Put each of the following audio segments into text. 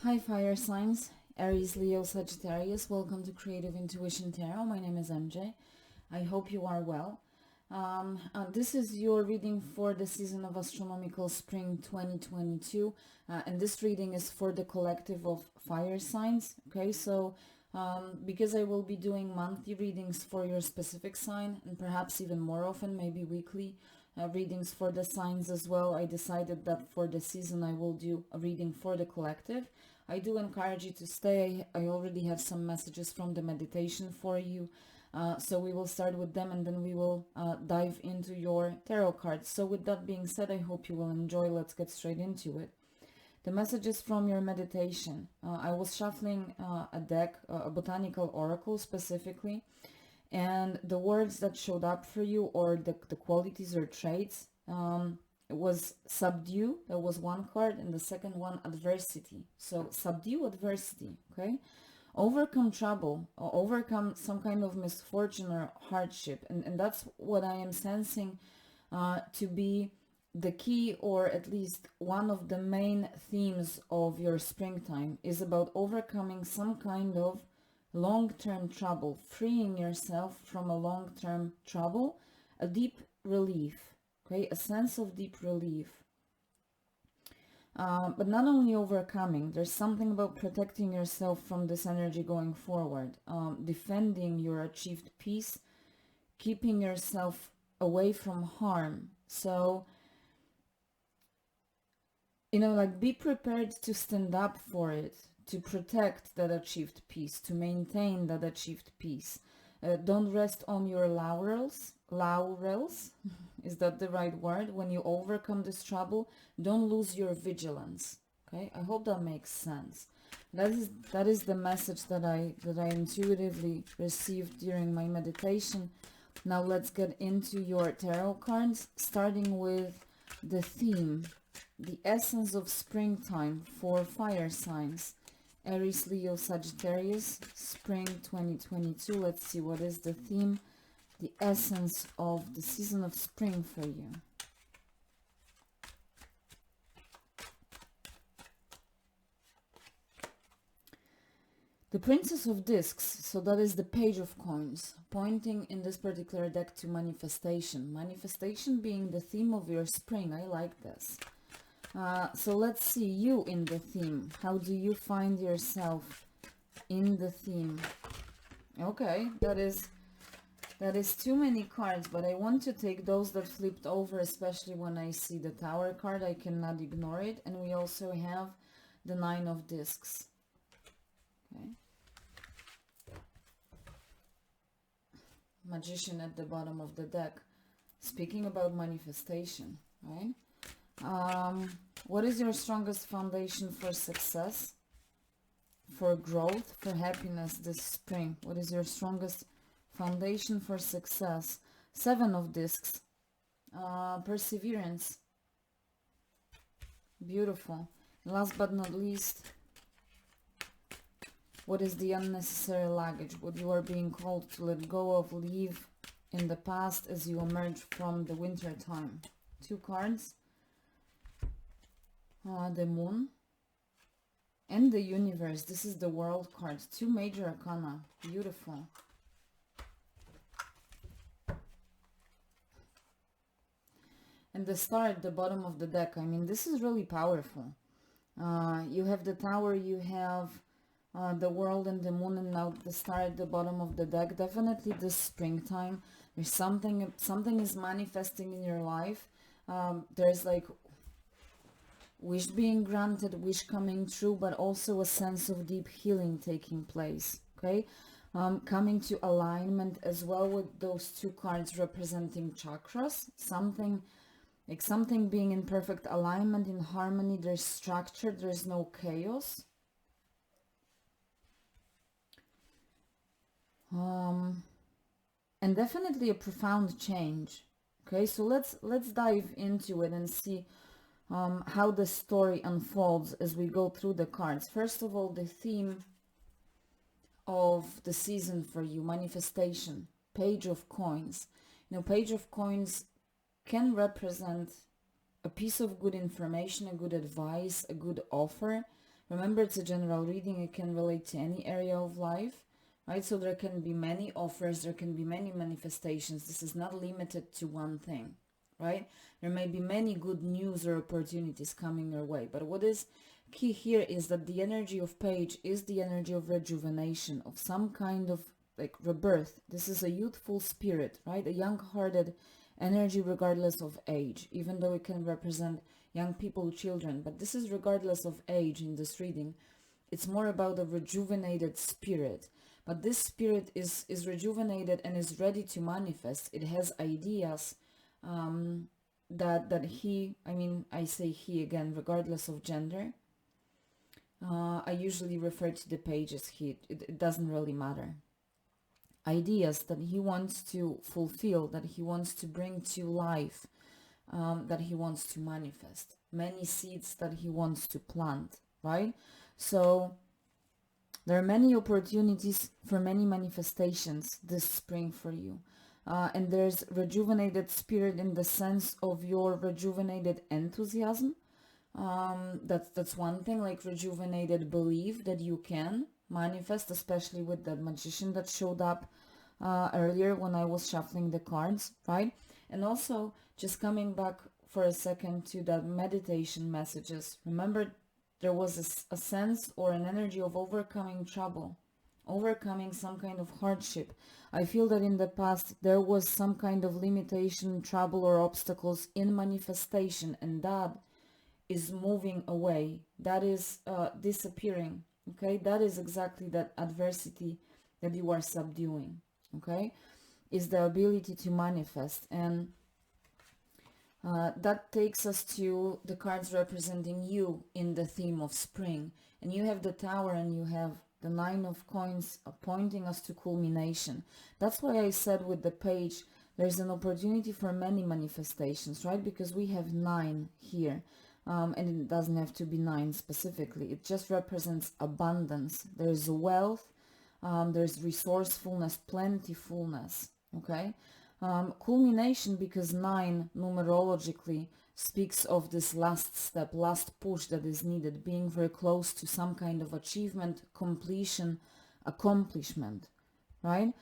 Hi fire signs, Aries Leo Sagittarius, welcome to Creative Intuition Tarot. My name is MJ. I hope you are well. This is your reading for the season of astronomical spring 2022, and this reading is for the collective of fire signs. Okay, so because I will be doing monthly readings for your specific sign, and perhaps even more often, maybe weekly readings for the signs as well, I decided that for the season I will do a reading for the collective. I do encourage you to stay. I already have some messages from the meditation for you. So we will start with them and then we will dive into your tarot cards. So with that being said, I hope you will enjoy. Let's get straight into it. The messages from your meditation. I was shuffling a deck, a botanical oracle specifically, and the words that showed up for you, or the qualities or traits, it was subdue. That was one card, and the second one, adversity. So subdue adversity, okay? Overcome trouble, or overcome some kind of misfortune or hardship, and that's what I am sensing to be the key, or at least one of the main themes of your springtime, is about overcoming some kind of long-term trouble, freeing yourself from a long-term trouble, a deep relief, okay, a sense of deep relief. But not only overcoming, there's something about protecting yourself from this energy going forward, defending your achieved peace, keeping yourself away from harm. So, you know, like, be prepared to stand up for it, to protect that achieved peace, to maintain that achieved peace. Don't rest on your laurels. Laurels, is that the right word? When you overcome this trouble, don't lose your vigilance. Okay, I hope that makes sense. That is the message that I intuitively received during my meditation. Now let's get into your tarot cards, starting with the theme, the essence of springtime for fire signs. Aries, Leo, Sagittarius, spring 2022. Let's see, what is the theme, the essence of the season of spring for you. The Princess of Discs, so that is the Page of Coins, pointing in this particular deck to manifestation. Manifestation being the theme of your spring. I like this. So let's see you in the theme. How do you find yourself in the theme? Okay, that is too many cards, but I want to take those that flipped over, especially when I see the Tower card. I cannot ignore it. And we also have the Nine of Discs. Okay. Magician at the bottom of the deck. Speaking about manifestation, right? What is your strongest foundation for success, for growth, for happiness this spring? What is your strongest foundation for success? Seven of Discs. Perseverance. Beautiful. Last but not least, what is the unnecessary luggage? What you are being called to let go of, leave in the past as you emerge from the winter time. Two cards. The Moon and the Universe. This is the World card. Two major arcana. Beautiful. And the Star at the bottom of the deck. I mean, this is really powerful. You have the Tower, you have the World and the Moon, and now the Star at the bottom of the deck. Definitely this springtime, there's something is manifesting in your life. There's like wish being granted, wish coming true, but also a sense of deep healing taking place. Okay, coming to alignment as well with those two cards representing chakras. Something being in perfect alignment, in harmony. There's structure, there's no chaos. And definitely a profound change. Okay, so let's dive into it and see how the story unfolds as we go through the cards. First of all, the theme of the season for you, manifestation, Page of Coins. You know, Page of Coins can represent a piece of good information, a good advice, a good offer. Remember, it's a general reading. It can relate to any area of life, right? So there can be many offers, there can be many manifestations. This is not limited to one thing, right? There may be many good news or opportunities coming your way. But what is key here is that the energy of page is the energy of rejuvenation, of some kind of like rebirth. This is a youthful spirit, right? A young-hearted energy regardless of age, even though it can represent young people, children. But this is regardless of age in this reading. It's more about a rejuvenated spirit. But this spirit is rejuvenated and is ready to manifest. It has ideas that he, I mean, I say he again, regardless of gender. I usually refer to the page as he. It doesn't really matter. Ideas that he wants to fulfill, that he wants to bring to life, that he wants to manifest. Many seeds that he wants to plant, right? So there are many opportunities for many manifestations this spring for you. And there's rejuvenated spirit in the sense of your rejuvenated enthusiasm. That's one thing, like rejuvenated belief that you can manifest, especially with that magician that showed up earlier when I was shuffling the cards, right? And also just coming back for a second to that meditation messages. Remember, there was a sense or an energy of overcoming trouble, overcoming some kind of hardship. I feel that in the past there was some kind of limitation, trouble or obstacles in manifestation, and that is moving away. That is disappearing. Okay, that is exactly that adversity that you are subduing. Okay, is the ability to manifest. And that takes us to the cards representing you in the theme of spring. And you have the Tower and you have the Nine of Coins pointing us to culmination. That's why I said with the page, there's an opportunity for many manifestations, right? Because we have 9 here. And it doesn't have to be 9 specifically. It just represents abundance. There's wealth, there's resourcefulness, plentifulness, okay? Culmination, because 9 numerologically speaks of this last step, last push that is needed, being very close to some kind of achievement, completion, accomplishment, right?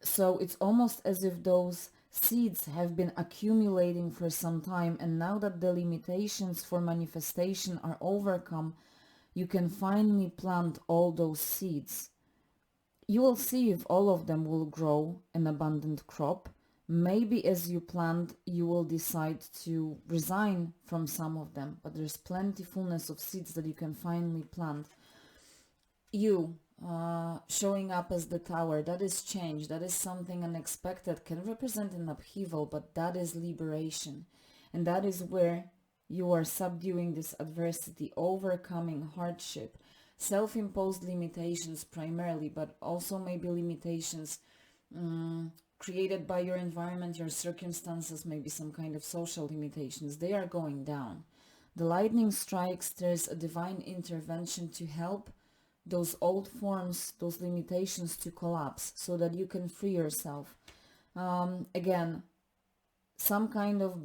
So it's almost as if those seeds have been accumulating for some time, and now that the limitations for manifestation are overcome, you can finally plant all those seeds. You will see if all of them will grow an abundant crop. Maybe as you plant, you will decide to resign from some of them, but there's plentifulness of seeds that you can finally plant. You showing up as the Tower, that is change, that is something unexpected, can represent an upheaval, but that is liberation. And that is where you are subduing this adversity, overcoming hardship, self-imposed limitations primarily, but also maybe limitations created by your environment, your circumstances, maybe some kind of social limitations. They are going down. The lightning strikes, there's a divine intervention to help those old forms, those limitations to collapse so that you can free yourself. Again, some kind of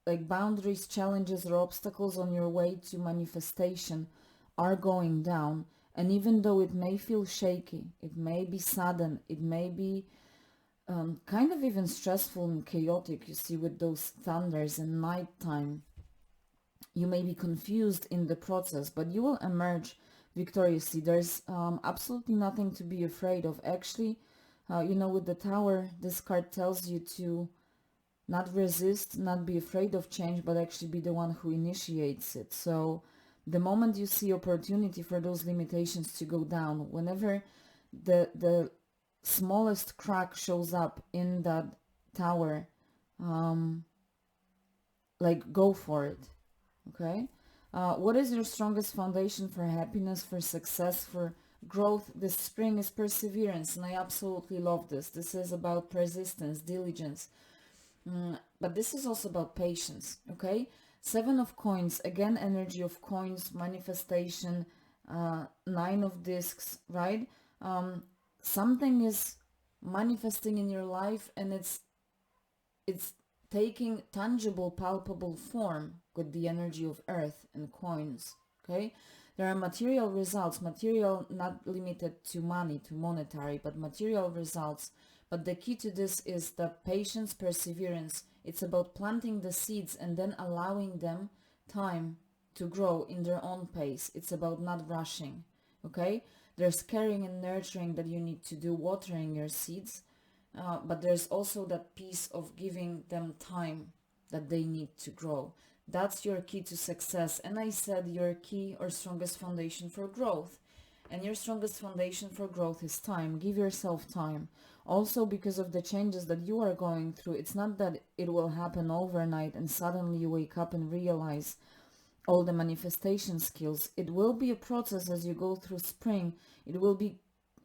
like boundaries, challenges or obstacles on your way to manifestation are going down. And even though it may feel shaky, it may be sudden, it may be kind of even stressful and chaotic, you see, with those thunders and nighttime, you may be confused in the process, but you will emerge victoriously. There's absolutely nothing to be afraid of. Actually, you know, with the Tower, this card tells you to not resist, not be afraid of change, but actually be the one who initiates it. So the moment you see opportunity for those limitations to go down, whenever the smallest crack shows up in that Tower, like go for it. Okay. What is your strongest foundation for happiness, for success, for growth this spring? Is perseverance, and I absolutely love this. This is about persistence, diligence, but this is also about patience. Okay. 7 of Coins, again, energy of coins, manifestation, 9 of Discs, right? Something is manifesting in your life, and it's taking tangible, palpable form with the energy of Earth and coins. Okay, There are material results, material not limited to money, to monetary, but material results. But the key to this is the patience, perseverance. It's about planting the seeds and then allowing them time to grow in their own pace. It's about not rushing, okay? There's caring and nurturing that you need to do, watering your seeds, but there's also that piece of giving them time that they need to grow. That's your key to success. And I said your key or strongest foundation for growth. And your strongest foundation for growth is time. Give yourself time. Also, because of the changes that you are going through, it's not that it will happen overnight and suddenly you wake up and realize all the manifestation skills. It will be a process as you go through spring. It will be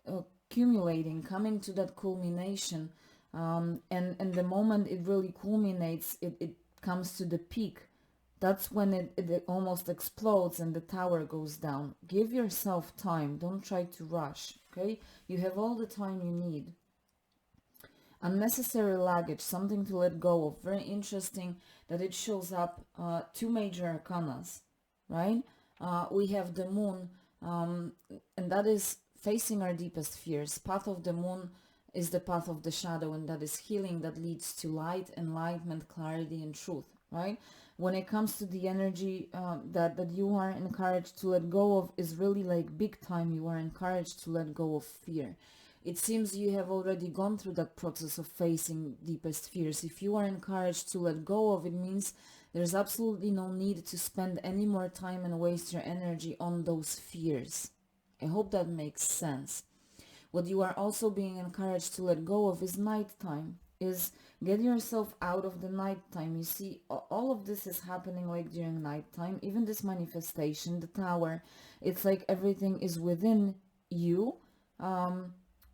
accumulating, coming to that culmination. And the moment it really culminates, it comes to the peak. That's when it almost explodes and the tower goes down. Give yourself time. Don't try to rush, okay? You have all the time you need. Unnecessary luggage, something to let go of. Very interesting that it shows up, two major arcanas, right? We have the moon, and that is facing our deepest fears. Path of the moon is the path of the shadow, and that is healing that leads to light, enlightenment, clarity, and truth, right? When it comes to the energy that you are encouraged to let go of, is really like big time. You are encouraged to let go of fear. It seems you have already gone through that process of facing deepest fears. If you are encouraged to let go of, it means there's absolutely no need to spend any more time and waste your energy on those fears. I hope that makes sense. What you are also being encouraged to let go of is nighttime, is get yourself out of the nighttime. You see, all of this is happening like during nighttime. Even this manifestation, the tower, it's like everything is within you.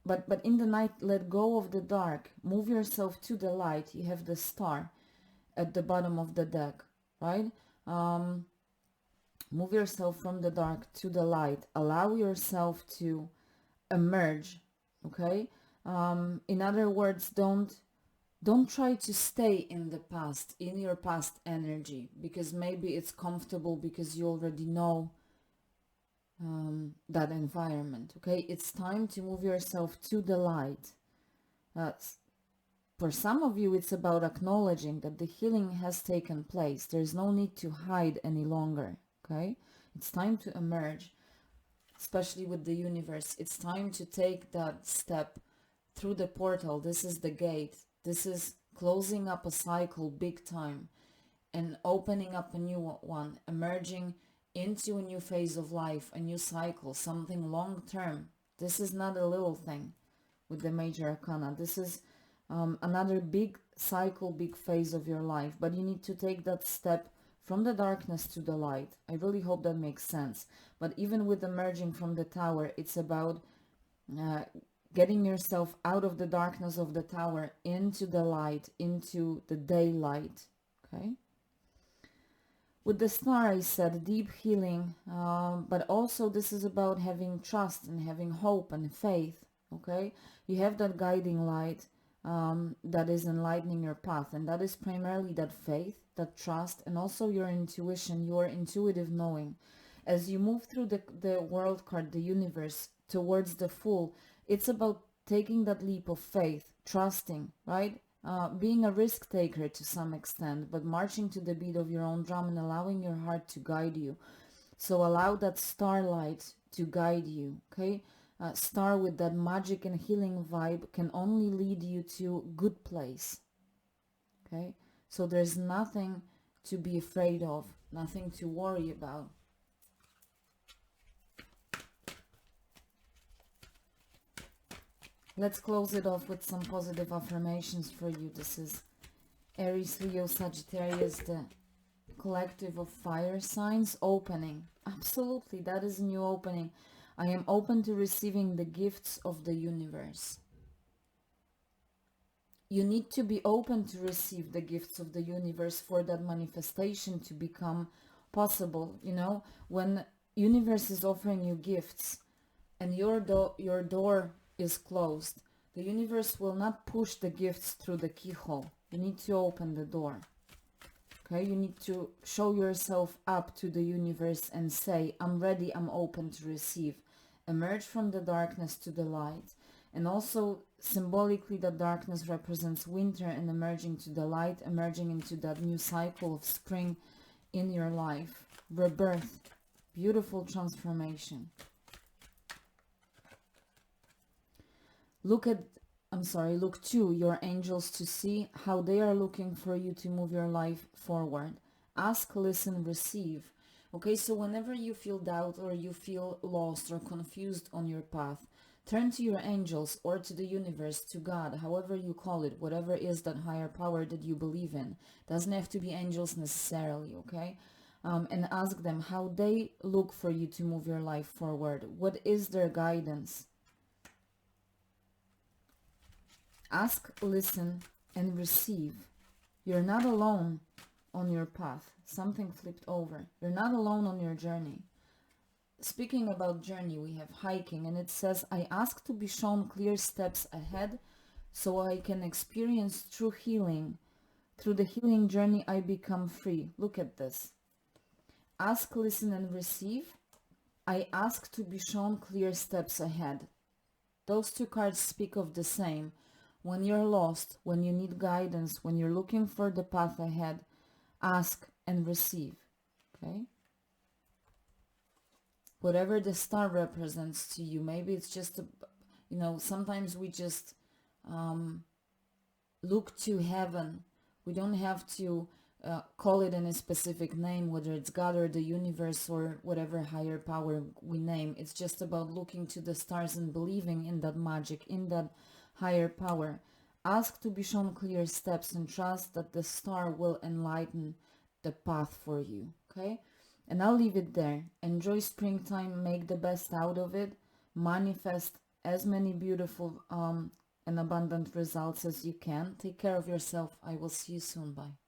But in the night, let go of the dark. Move yourself to the light. You have the star at the bottom of the deck, right? Move yourself from the dark to the light. Allow yourself to emerge, okay? In other words, don't try to stay in the past, in your past energy, because maybe it's comfortable because you already know that environment, okay? It's time to move yourself to the light. For some of you, it's about acknowledging that the healing has taken place. There's no need to hide any longer, okay? It's time to emerge, especially with the universe. It's time to take that step through the portal. This is the gate. This is closing up a cycle big time and opening up a new one, emerging into a new phase of life, a new cycle, something long term. This is not a little thing with the major arcana. This is another big cycle, big phase of your life, but you need to take that step from the darkness to the light. I really hope that makes sense. But even with emerging from the tower, it's about getting yourself out of the darkness of the tower into the light, into the daylight, okay? With the star, I said deep healing, but also this is about having trust and having hope and faith, okay? You have that guiding light that is enlightening your path, and that is primarily that faith, that trust, and also your intuition, your intuitive knowing. As you move through the world card, the universe, towards the full, it's about taking that leap of faith, trusting, right? Being a risk taker to some extent, but marching to the beat of your own drum and allowing your heart to guide you. So allow that starlight to guide you, okay? Star with that magic and healing vibe can only lead you to good place, okay? So there's nothing to be afraid of, nothing to worry about. Let's close it off with some positive affirmations for you. This is Aries Leo Sagittarius, the collective of fire signs. Opening. Absolutely, that is a new opening. I am open to receiving the gifts of the universe. You need to be open to receive the gifts of the universe for that manifestation to become possible. You know, when universe is offering you gifts and your door is closed, the universe will not push the gifts through the keyhole. You need to open the door, Okay, you need to show yourself up to the universe and say, I'm ready, I'm open to receive. Emerge from the darkness to the light. And also, symbolically, the darkness represents winter, and emerging to the light, emerging into that new cycle of spring in your life. Rebirth. Beautiful transformation. Look to your angels to see how they are looking for you to move your life forward. Ask, listen, receive. Okay, so whenever you feel doubt or you feel lost or confused on your path, turn to your angels or to the universe, to God, however you call it, whatever is that higher power that you believe in. Doesn't have to be angels necessarily, okay? And ask them how they look for you to move your life forward. What is their guidance? Ask, listen, and receive. You're not alone on your path. Something flipped over. You're not alone on your journey. Speaking about journey, we have hiking, and it says, I ask to be shown clear steps ahead so I can experience true healing. Through the healing journey, I become free. Look at this. Ask, listen, and receive. I ask to be shown clear steps ahead. Those two cards speak of the same. When you're lost, when you need guidance, when you're looking for the path ahead, ask and receive, okay? Whatever the star represents to you, maybe it's just, sometimes we just look to heaven. We don't have to call it in a specific name, whether it's God or the universe or whatever higher power we name. It's just about looking to the stars and believing in that magic, in that higher power. Ask to be shown clear steps and trust that the star will enlighten the path for you, okay? And I'll leave it there. Enjoy springtime, make the best out of it, manifest as many beautiful and abundant results as you can. Take care of yourself. I will see you soon. Bye.